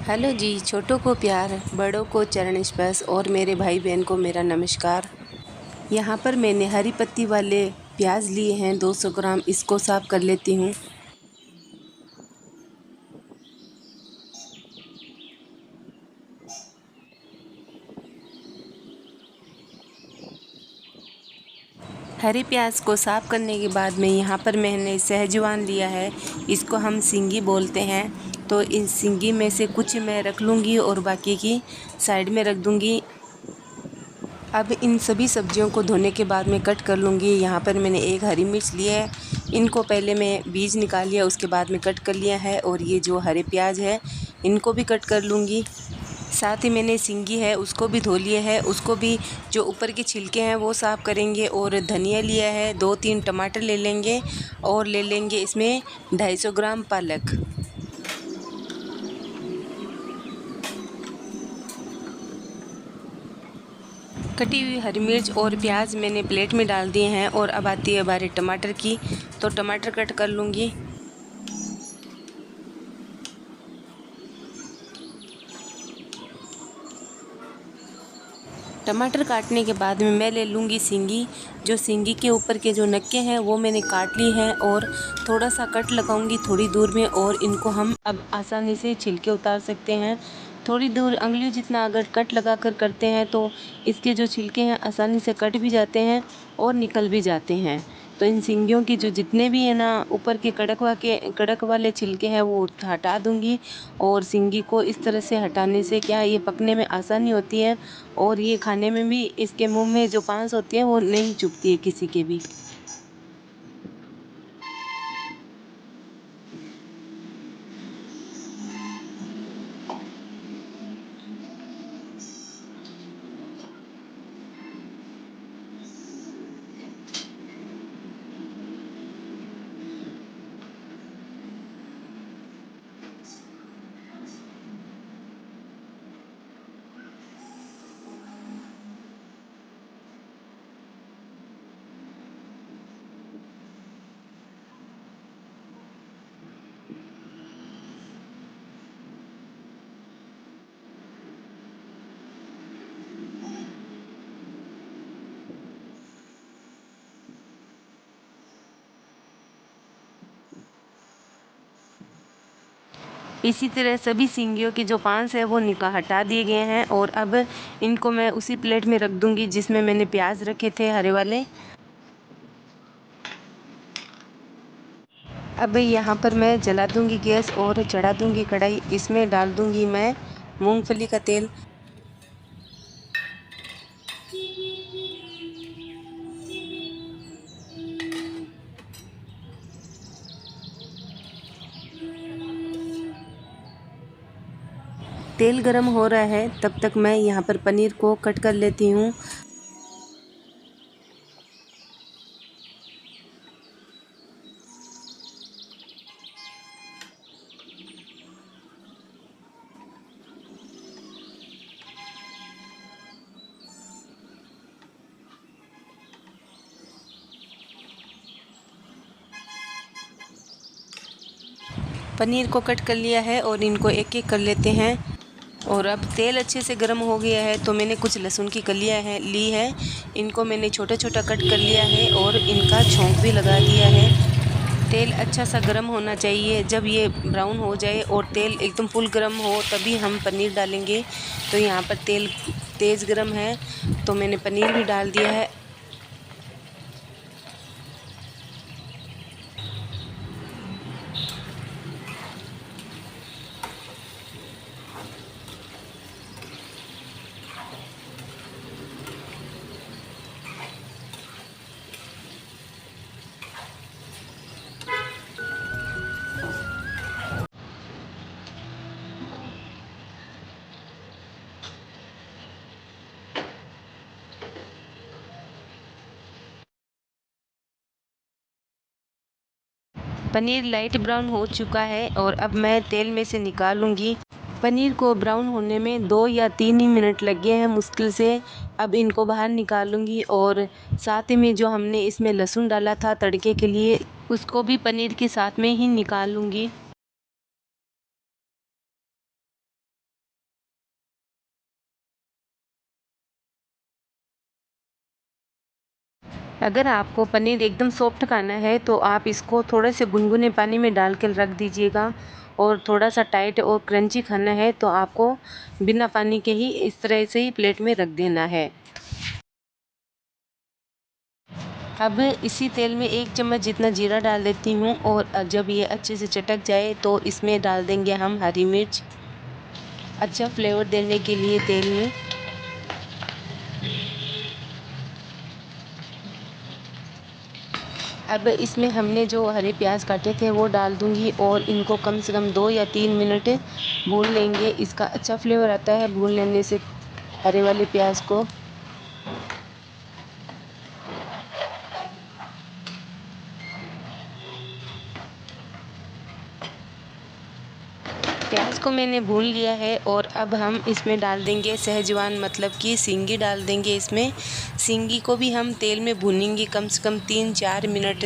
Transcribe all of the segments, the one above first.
Hello जी। छोटों को प्यार, बड़ों को चरण स्पर्श और मेरे भाई बहन को मेरा नमस्कार। यहाँ पर मैंने हरी पत्ती वाले प्याज लिए हैं 200 ग्राम। इसको साफ कर लेती हूँ। हरे प्याज को साफ करने के बाद में यहाँ पर मैंने सहजवान लिया है। इसको हम सिंगी बोलते हैं। तो इन सिंगी में से कुछ मैं रख लूँगी और बाकी की साइड में रख दूँगी। अब इन सभी सब्जियों को धोने के बाद मैं कट कर लूँगी। यहाँ पर मैंने एक हरी मिर्च लिया है। इनको पहले मैं बीज निकाल लिया, उसके बाद में कट कर लिया है। और ये जो हरे प्याज है इनको भी कट कर लूँगी। साथ ही मैंने सिंगी है उसको भी धो लिया है। उसको भी जो ऊपर के छिलके हैं वो साफ़ करेंगे। और धनिया लिया है, 2-3 टमाटर ले लेंगे और ले लेंगे इसमें 250 ग्राम पालक। कटी हुई हरी मिर्च और प्याज मैंने प्लेट में डाल दिए हैं। और अब आती है बारी टमाटर की, तो टमाटर कट कर लूँगी। टमाटर काटने के बाद में मैं ले लूँगी सिंगी। जो सिंगी के ऊपर के जो नक्के हैं वो मैंने काट ली हैं और थोड़ा सा कट लगाऊंगी थोड़ी दूर में। और इनको हम अब आसानी से छिलके उतार सकते हैं। थोड़ी दूर अंगुली जितना अगर कट लगा कर करते हैं तो इसके जो छिलके हैं आसानी से कट भी जाते हैं और निकल भी जाते हैं। तो इन सिंगियों की जो जितने भी है ना ऊपर के कड़क वाले छिलके हैं वो हटा दूंगी। और सिंगी को इस तरह से हटाने से क्या ये पकने में आसानी होती है और ये खाने में भी इसके मुंह में जो पांस होती है वो नहीं चुभती है किसी के भी। इसी तरह सभी सिंगियों के जो पांस है वो हटा दिए गए हैं। और अब इनको मैं उसी प्लेट में रख दूंगी जिसमें मैंने प्याज रखे थे हरे वाले। अब यहाँ पर मैं जला दूंगी गैस और चढ़ा दूंगी कढ़ाई। इसमें डाल दूंगी मैं मूंगफली का तेल। तेल गरम हो रहा है तब तक मैं यहाँ पर पनीर को कट कर लेती हूँ। पनीर को कट कर लिया है और इनको एक एक कर लेते हैं। और अब तेल अच्छे से गर्म हो गया है तो मैंने कुछ लहसुन की कलियां ली है। इनको मैंने छोटा छोटा कट कर लिया है और इनका छौंक भी लगा दिया है। तेल अच्छा सा गर्म होना चाहिए। जब ये ब्राउन हो जाए और तेल एकदम फुल गर्म हो तभी हम पनीर डालेंगे। तो यहाँ पर तेल तेज़ गर्म है तो मैंने पनीर भी डाल दिया है। पनीर लाइट ब्राउन हो चुका है और अब मैं तेल में से निकालूंगी। पनीर को ब्राउन होने में 2 या 3 ही मिनट लगे हैं मुश्किल से। अब इनको बाहर निकालूंगी और साथ में जो हमने इसमें लहसुन डाला था तड़के के लिए उसको भी पनीर के साथ में ही निकालूंगी। अगर आपको पनीर एकदम सॉफ्ट खाना है तो आप इसको थोड़े से गुनगुने पानी में डाल कर रख दीजिएगा, और थोड़ा सा टाइट और क्रंची खाना है तो आपको बिना पानी के ही इस तरह से ही प्लेट में रख देना है। अब इसी तेल में 1 चम्मच जितना जीरा डाल देती हूँ, और जब ये अच्छे से चटक जाए तो इसमें डाल देंगे हम हरी मिर्च, अच्छा फ्लेवर देने के लिए तेल में। अब इसमें हमने जो हरे प्याज काटे थे वो डाल दूंगी, और इनको कम से कम 2 या 3 मिनट भून लेंगे। इसका अच्छा फ्लेवर आता है भून लेने से हरे वाले प्याज को। प्याज को मैंने भून लिया है, और अब हम इसमें डाल देंगे सहजवान, मतलब कि सींगी डाल देंगे इसमें। सींगी को भी हम तेल में भूनेंगे कम से कम 3-4 मिनट।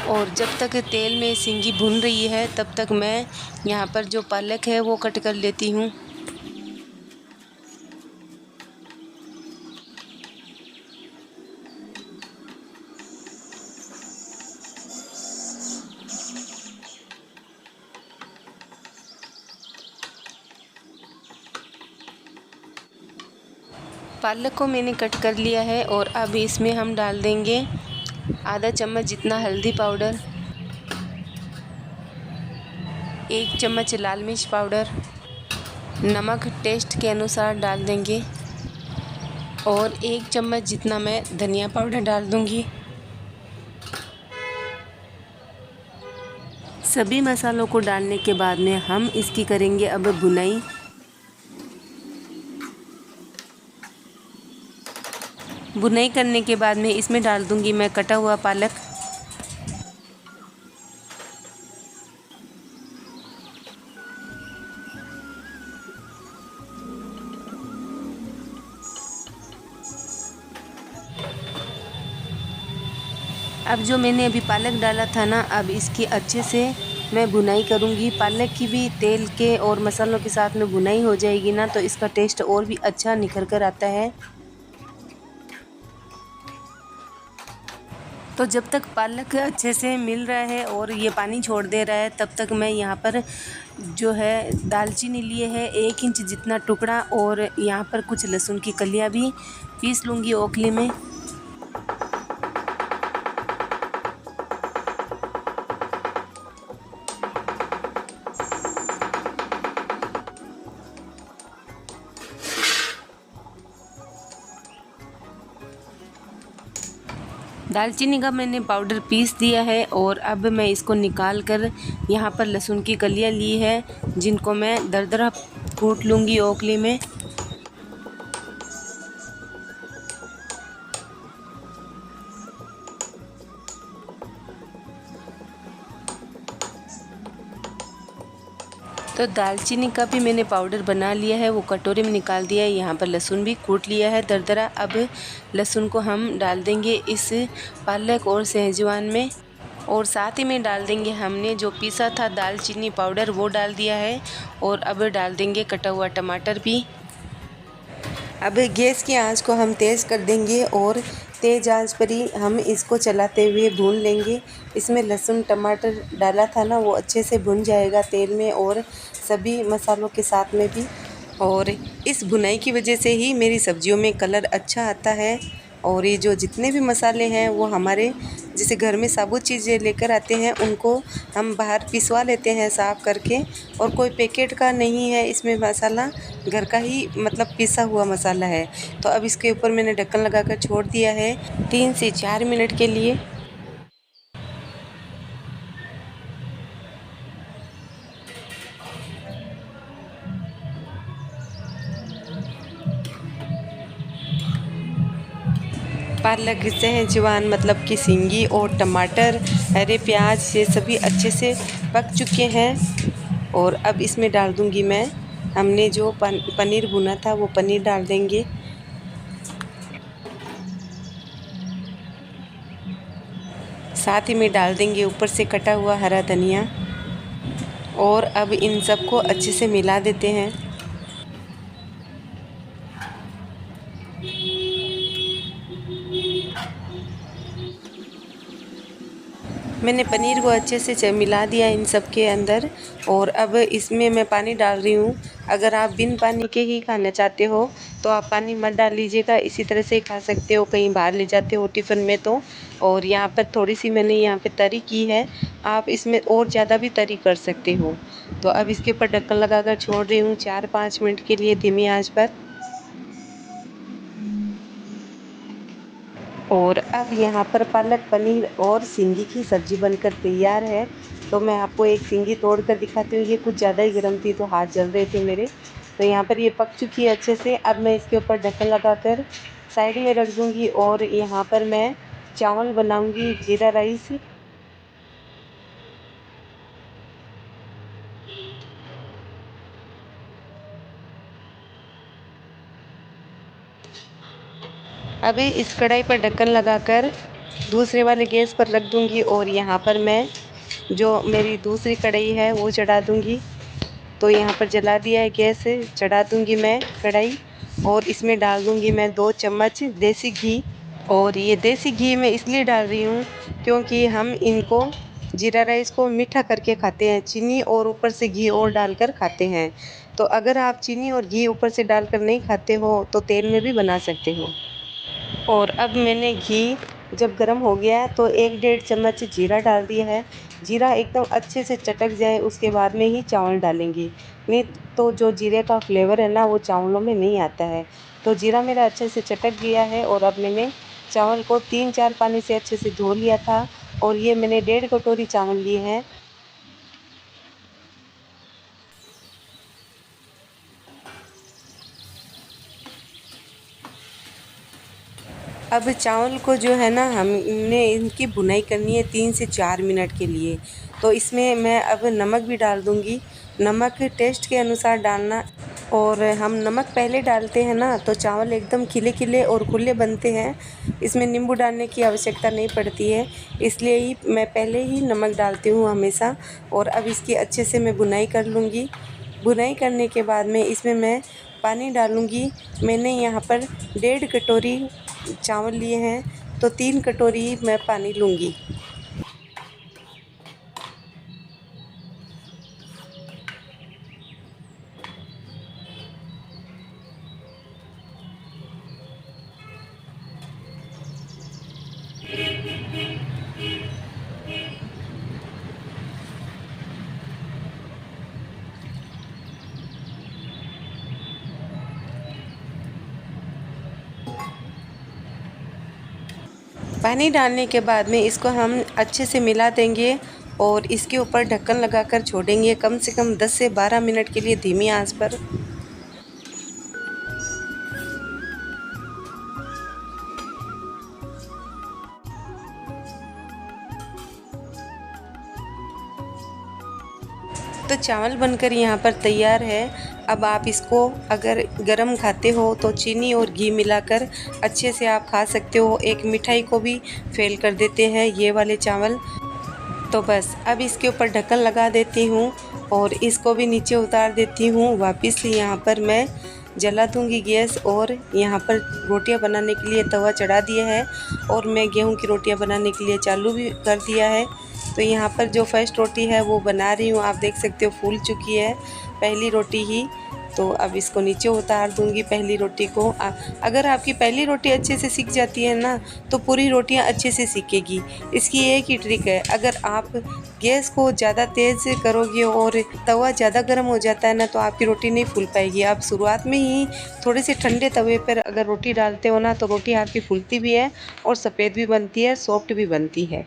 और जब तक तेल में सींगी भून रही है तब तक मैं यहाँ पर जो पालक है वो कट कर लेती हूँ। पालक को मैंने कट कर लिया है, और अब इसमें हम डाल देंगे आधा चम्मच जितना हल्दी पाउडर, 1 चम्मच लाल मिर्च पाउडर, नमक टेस्ट के अनुसार डाल देंगे, और 1 चम्मच जितना मैं धनिया पाउडर डाल दूंगी। सभी मसालों को डालने के बाद में हम इसकी करेंगे अब भुनाई। भुनाई करने के बाद में इसमें डाल दूंगी मैं कटा हुआ पालक। अब जो मैंने अभी पालक डाला था ना, अब इसकी अच्छे से मैं भुनाई करूंगी। पालक की भी तेल के और मसालों के साथ में भुनाई हो जाएगी ना, तो इसका टेस्ट और भी अच्छा निखर कर आता है। तो जब तक पालक अच्छे से मिल रहा है और ये पानी छोड़ दे रहा है, तब तक मैं यहाँ पर जो है दालचीनी लिए है 1 इंच जितना टुकड़ा, और यहाँ पर कुछ लहसुन की कलियाँ भी पीस लूँगी ओखली में। दालचीनी का मैंने पाउडर पीस दिया है, और अब मैं इसको निकाल कर यहाँ पर लहसुन की कलियाँ ली है, जिनको मैं दरदरा कूट लूँगी ओखली में। तो दालचीनी का भी मैंने पाउडर बना लिया है, वो कटोरी में निकाल दिया है। यहाँ पर लहसुन भी कूट लिया है दरदरा। अब लहसुन को हम डाल देंगे इस पालक और सहजवान में, और साथ ही में डाल देंगे हमने जो पीसा था दालचीनी पाउडर, वो डाल दिया है। और अब डाल देंगे कटा हुआ टमाटर भी। अब गैस की आंच को हम तेज़ कर देंगे, और तेज़ आंच पर ही हम इसको चलाते हुए भून लेंगे। इसमें लहसुन टमाटर डाला था ना, वो अच्छे से भुन जाएगा तेल में और सभी मसालों के साथ में भी। और इस भुनाई की वजह से ही मेरी सब्जियों में कलर अच्छा आता है। और ये जो जितने भी मसाले हैं वो हमारे जैसे घर में साबुत चीज़ें लेकर आते हैं, उनको हम बाहर पिसवा लेते हैं साफ़ करके, और कोई पैकेट का नहीं है इसमें मसाला, घर का ही मतलब पिसा हुआ मसाला है। तो अब इसके ऊपर मैंने ढक्कन लगाकर छोड़ दिया है 3 से 4 मिनट के लिए। पालक, सहजवान मतलब कि सींगी और टमाटर, हरे प्याज ये सभी अच्छे से पक चुके हैं। और अब इसमें डाल दूंगी मैं, हमने जो पनीर भुना था वो पनीर डाल देंगे। साथ ही में डाल देंगे ऊपर से कटा हुआ हरा धनिया और अब इन सबको अच्छे से मिला देते हैं। मैंने पनीर को अच्छे से मिला दिया इन सब के अंदर और अब इसमें मैं पानी डाल रही हूँ। अगर आप बिन पानी के ही खाना चाहते हो तो आप पानी मत डाल लीजिएगा, इसी तरह से खा सकते हो कहीं बाहर ले जाते हो टिफ़िन में तो। और यहाँ पर थोड़ी सी मैंने यहाँ पे तरी की है, आप इसमें और ज़्यादा भी तरी कर सकते हो। तो अब इसके ऊपर ढक्कन लगाकर छोड़ रही हूँ 4-5 मिनट के लिए धीमी आंच पर। और अब यहाँ पर पालक पनीर और सिंगी की सब्ज़ी बनकर तैयार है। तो मैं आपको एक सिंगी तोड़ कर दिखाती हूँ, ये कुछ ज़्यादा ही गर्म थी तो हाथ जल रहे थे मेरे। तो यहाँ पर ये पक चुकी है अच्छे से। अब मैं इसके ऊपर ढक्कन लगाकर साइड में रख दूँगी और यहाँ पर मैं चावल बनाऊँगी जीरा राइस। अभी इस कढ़ाई पर ढक्कन लगाकर दूसरे वाले गैस पर रख दूँगी और यहाँ पर मैं जो मेरी दूसरी कढ़ाई है वो चढ़ा दूँगी। तो यहाँ पर जला दिया है गैस, चढ़ा दूँगी मैं कढ़ाई और इसमें डाल दूँगी मैं 2 चम्मच देसी घी। और ये देसी घी मैं इसलिए डाल रही हूँ क्योंकि हम इनको जीरा राइस को मीठा करके खाते हैं, चीनी और ऊपर से घी और डालकर खाते हैं। तो अगर आप चीनी और घी ऊपर से डालकर नहीं खाते हो तो तेल में भी बना सकते हो। और अब मैंने घी जब गर्म हो गया है तो 1-1.5 चम्मच जीरा डाल दिया है। जीरा एकदम अच्छे से चटक जाए उसके बाद में ही चावल डालेंगे, नहीं तो जो जीरे का फ्लेवर है ना वो चावलों में नहीं आता है। तो जीरा मेरा अच्छे से चटक गया है और अब मैंने चावल को 3-4 पानी से अच्छे से धो लिया था और ये मैंने 1.5 कटोरी चावल लिए हैं। अब चावल को जो है ना हमने इनकी भुनाई करनी है 3 से 4 मिनट के लिए। तो इसमें मैं अब नमक भी डाल दूँगी। नमक टेस्ट के अनुसार डालना। और हम नमक पहले डालते हैं ना तो चावल एकदम खिले-खिले और खुले बनते हैं। इसमें नींबू डालने की आवश्यकता नहीं पड़ती है, इसलिए ही मैं पहले ही नमक डालती हूँ हमेशा। और अब इसकी अच्छे से मैं भुनाई कर लूँगी। भुनाई करने के बाद में इसमें मैं पानी डालूँगी। मैंने यहाँ पर 1.5 कटोरी चावल लिए हैं तो 3 कटोरी मैं पानी लूँगी। पानी डालने के बाद में इसको हम अच्छे से मिला देंगे और इसके ऊपर ढक्कन लगाकर छोड़ेंगे कम से कम 10 से 12 मिनट के लिए धीमी आंच पर। तो चावल बनकर यहाँ पर तैयार है। अब आप इसको अगर गरम खाते हो तो चीनी और घी मिलाकर अच्छे से आप खा सकते हो। एक मिठाई को भी फेल कर देते हैं ये वाले चावल। तो बस अब इसके ऊपर ढक्कन लगा देती हूँ और इसको भी नीचे उतार देती हूँ वापस। यहाँ पर मैं जला दूँगी गैस और यहाँ पर रोटियां बनाने के लिए तवा चढ़ा दिया है और मैं गेहूं की रोटियां बनाने के लिए चालू भी कर दिया है। तो यहाँ पर जो फर्स्ट रोटी है वो बना रही हूँ, आप देख सकते हो फूल चुकी है पहली रोटी ही। तो अब इसको नीचे उतार दूँगी पहली रोटी को। अगर आपकी पहली रोटी अच्छे से सिक जाती है ना तो पूरी रोटियां अच्छे से सिकेगी। इसकी एक ही ट्रिक है, अगर आप गैस को ज़्यादा तेज़ करोगे और तवा ज़्यादा गर्म हो जाता है ना तो आपकी रोटी नहीं फूल पाएगी। आप शुरुआत में ही थोड़े से ठंडे तवे पर अगर रोटी डालते हो ना तो रोटी आपकी फूलती भी है और सफ़ेद भी बनती है, सॉफ्ट भी बनती है।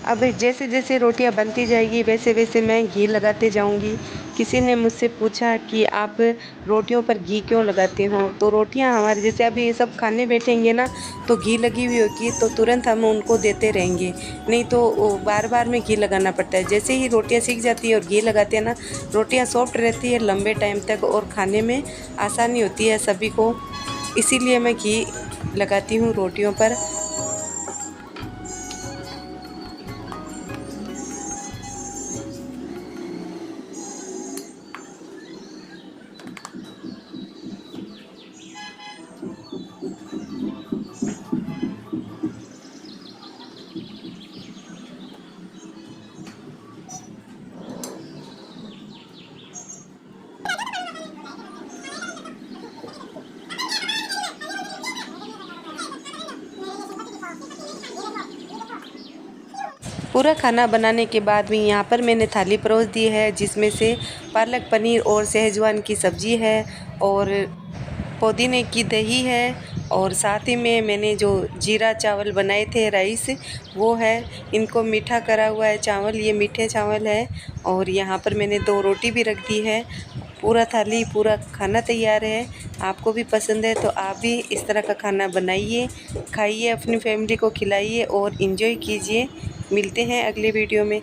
अब जैसे जैसे रोटियां बनती जाएगी वैसे वैसे मैं घी लगाते जाऊंगी। किसी ने मुझसे पूछा कि आप रोटियों पर घी क्यों लगाते हो, तो रोटियां हमारे जैसे अभी ये सब खाने बैठेंगे ना तो घी लगी हुई होगी तो तुरंत हम उनको देते रहेंगे, नहीं तो बार बार में घी लगाना पड़ता है। जैसे ही रोटियां सीख जाती है और घी लगाते हैं ना, रोटियां सॉफ्ट रहती है लंबे टाइम तक और खाने में आसानी होती है सभी को, इसीलिए मैं घी लगाती हूँ रोटियों पर। पूरा खाना बनाने के बाद भी यहाँ पर मैंने थाली परोस दी है, जिसमें से पालक पनीर और सहजवान की सब्ज़ी है और पुदीने की दही है, और साथ ही में मैंने जो जीरा चावल बनाए थे राइस वो है। इनको मीठा करा हुआ है चावल, ये मीठे चावल है। और यहाँ पर मैंने 2 रोटी भी रख दी है। पूरा थाली पूरा खाना तैयार है। आपको भी पसंद है तो आप भी इस तरह का खाना बनाइए, खाइए, अपनी फैमिली को खिलाइए और इन्जॉय कीजिए। मिलते हैं अगले वीडियो में।